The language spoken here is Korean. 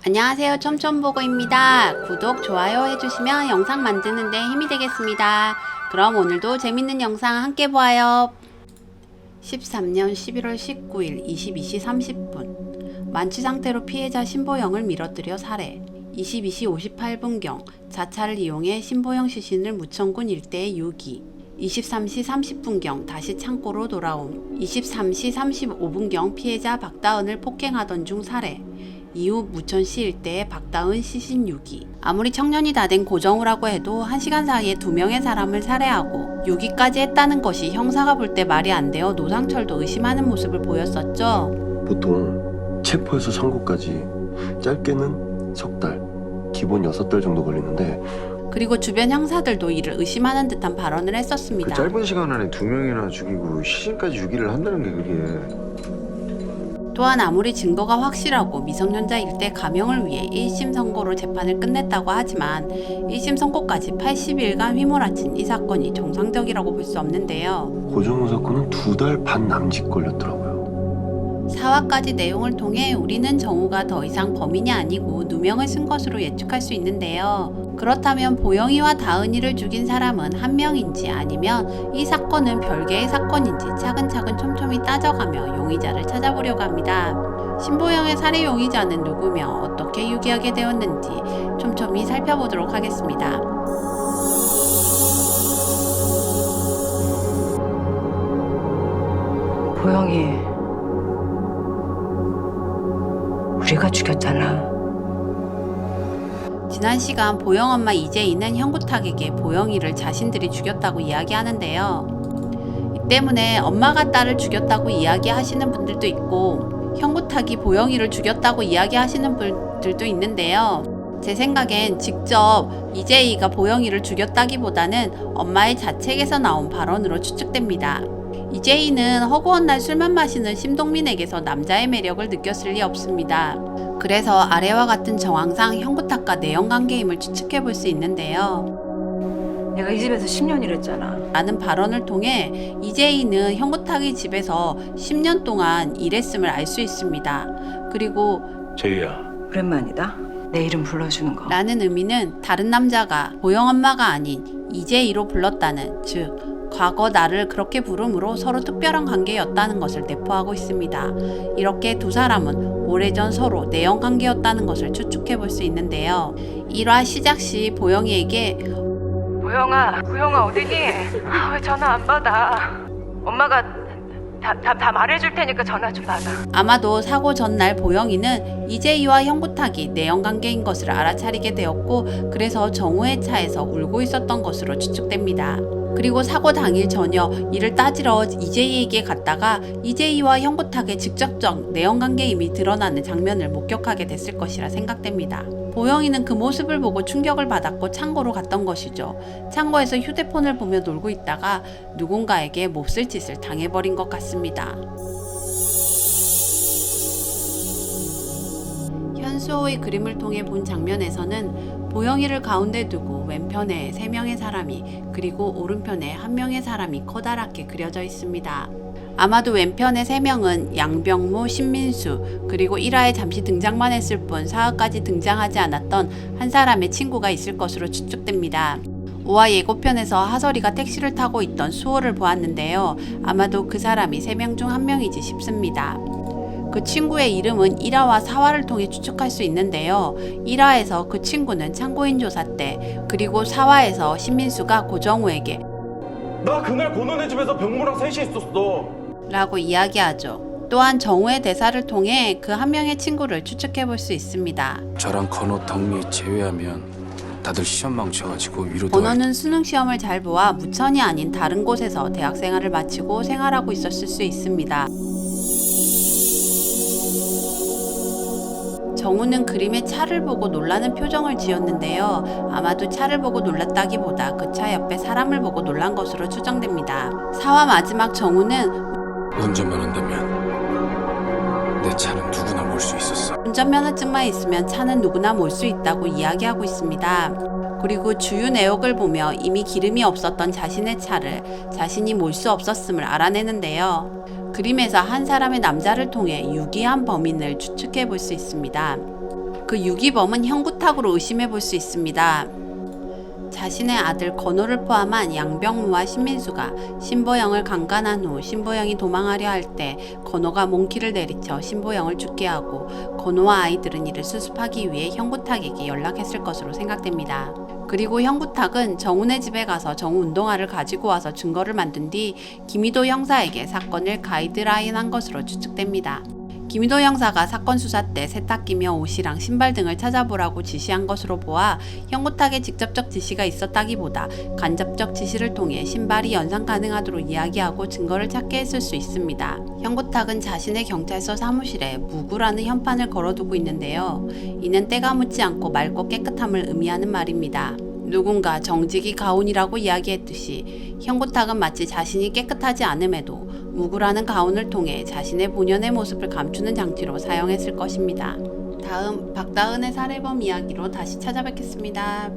안녕하세요, 촘촘보고입니다. 구독, 좋아요 해주시면 영상 만드는데 힘이 되겠습니다. 그럼 오늘도 재밌는 영상 함께 보아요. 13년 11월 19일 22시 30분 만취 상태로 피해자 신보영을 밀어뜨려 살해. 22시 58분경 자차를 이용해 신보영 시신을 무천군 일대에 유기. 23시 30분경 다시 창고로 돌아옴. 23시 35분경 피해자 박다은을 폭행하던 중 살해. 이후 무천시 일대에 박다은 시신 유기. 아무리 청년이 다 된 고정우라고 해도 1시간 사이에 2명의 사람을 살해하고 유기까지 했다는 것이 형사가 볼 때 말이 안 되어 노상철도 의심하는 모습을 보였었죠. 보통 체포해서 선고까지 짧게는 석 달, 기본 6달 정도 걸리는데 그리고 주변 형사들도 이를 의심하는 듯한 발언을 그 했었습니다. 짧은 시간 안에 2명이나 죽이고 시신까지 유기를 한다는 게 그게 또한 아무리 증거가 확실하고 미성년자 일대 감형을 위해 1심 선고로 재판을 끝냈다고 하지만 1심 선고까지 80일간 휘몰아친 이 사건이 정상적이라고 볼 수 없는데요. 고정우 사건은 2달 반 남짓 걸렸더라고요. 사화까지 내용을 통해 우리는 정우가 더 이상 범인이 아니고 누명을 쓴 것으로 예측할 수 있는데요. 그렇다면 보영이와 다은이를 죽인 사람은 한 명인지 아니면 이 사건은 별개의 사건인지 차근차근 촘촘히 따져가며 용의자를 찾아보려고 합니다. 신보영의 살해 용의자는 누구며 어떻게 유기하게 되었는지 촘촘히 살펴보도록 하겠습니다. 보영이 우리가 죽였잖아. 지난 시간 보영 엄마 이재희는 형구탁에게 보영이를 자신들이 죽였다고 이야기하는데요. 이 때문에 엄마가 딸을 죽였다고 이야기하시는 분들도 있고 형구탁이 보영이를 죽였다고 이야기하시는 분들도 있는데요. 제 생각엔 직접 이재희가 보영이를 죽였다기보다는 엄마의 자책에서 나온 발언으로 추측됩니다. 이재희는 허구한 날 술만 마시는 심동민에게서 남자의 매력을 느꼈을 리 없습니다. 그래서 아래와 같은 정황상 형부탁과 내연관계임을 추측해 볼 수 있는데요. 내가 이 집에서 10년 일했잖아. 라는 발언을 통해 이재희는 형부탁의 집에서 10년 동안 일했음을 알 수 있습니다. 그리고 제이야, 오랜만이다. 내 이름 불러주는 거. 라는 의미는 다른 남자가 보영 엄마가 아닌 이재희로 불렀다는, 즉 과거 나를 그렇게 부름으로 서로 특별한 관계였다는 것을 내포하고 있습니다. 이렇게 두 사람은 오래전 서로 내연 관계였다는 것을 추측해 볼 수 있는데요. 1화 시작 시 보영이에게 보영아 어디니? 왜 전화 안 받아? 엄마가 다 말해줄 테니까 전화 좀 받아. 아마도 사고 전날 보영이는 이재희와 형부탁이 내연 관계인 것을 알아차리게 되었고 그래서 정우의 차에서 울고 있었던 것으로 추측됩니다. 그리고 사고 당일 저녁 이를 따지러 이재희에게 갔다가 이재희와 형부탁의 직접적 내연관계임이 드러나는 장면을 목격하게 됐을 것이라 생각됩니다. 보영이는 그 모습을 보고 충격을 받았고 창고로 갔던 것이죠. 창고에서 휴대폰을 보며 놀고 있다가 누군가에게 몹쓸 짓을 당해버린 것 같습니다. 현수호의 그림을 통해 본 장면에서는 보영이를 가운데 두고 왼편에 3명의 사람이 그리고 오른편에 1명의 사람이 커다랗게 그려져 있습니다. 아마도 왼편의 3명은 양병무, 신민수 그리고 1화에 잠시 등장만 했을 뿐 4화까지 등장하지 않았던 한 사람의 친구가 있을 것으로 추측됩니다. 5화 예고편에서 하설이가 택시를 타고 있던 수호를 보았는데요. 아마도 그 사람이 3명 중 1명이지 싶습니다. 그 친구의 이름은 1화와 4화를 통해 추측할 수 있는데요. 1화에서 그 친구는 참고인 조사 때, 그리고 4화에서 신민수가 고정우에게 나 그날 고너네 집에서 병무랑 셋이 있었어. 라고 이야기하죠. 또한 정우의 대사를 통해 그 1명의 친구를 추측해 볼 수 있습니다. 저랑 건호, 덕미 제외하면 다들 시험 망쳐가지고 위로도 건호는 수능 시험을 잘 보아 무천이 아닌 다른 곳에서 대학 생활을 마치고 생활하고 있었을 수 있습니다. 정우는 그림의 차를 보고 놀라는 표정을 지었는데요. 아마도 차를 보고 놀랐다기보다 그 차 옆에 사람을 보고 놀란 것으로 추정됩니다. 4화 마지막 정우는 운전만 한다면 내 차는 누구나 몰 수 있었어. 운전면허증만 있으면 차는 누구나 몰 수 있다고 이야기하고 있습니다. 그리고 주유 내역을 보며 이미 기름이 없었던 자신의 차를 자신이 몰 수 없었음을 알아내는데요. 그림에서 한 사람의 남자를 통해 유기한 범인을 추측해 볼 수 있습니다. 그 유기범은 형구탁으로 의심해 볼 수 있습니다. 자신의 아들 건호를 포함한 양병무와 신민수가 신보영을 강간한 후 신보영이 도망하려 할 때 건호가 몽키를 내리쳐 신보영을 죽게 하고 건호와 아이들은 이를 수습하기 위해 형구탁에게 연락했을 것으로 생각됩니다. 그리고 형구탁은 정훈의 집에 가서 정훈 운동화를 가지고 와서 증거를 만든 뒤 김희도 형사에게 사건을 가이드라인한 것으로 추측됩니다. 김희도 형사가 사건 수사 때 세탁기며 옷이랑 신발 등을 찾아보라고 지시한 것으로 보아 형구탁의 직접적 지시가 있었다기보다 간접적 지시를 통해 신발이 연상 가능하도록 이야기하고 증거를 찾게 했을 수 있습니다. 형구탁은 자신의 경찰서 사무실에 무구라는 현판을 걸어두고 있는데요. 이는 때가 묻지 않고 맑고 깨끗함을 의미하는 말입니다. 누군가 정직이 가온이라고 이야기했듯이 형구탁은 마치 자신이 깨끗하지 않음에도 무구라는 가온을 통해 자신의 본연의 모습을 감추는 장치로 사용했을 것입니다. 다음 박다은의 살해범 이야기로 다시 찾아뵙겠습니다.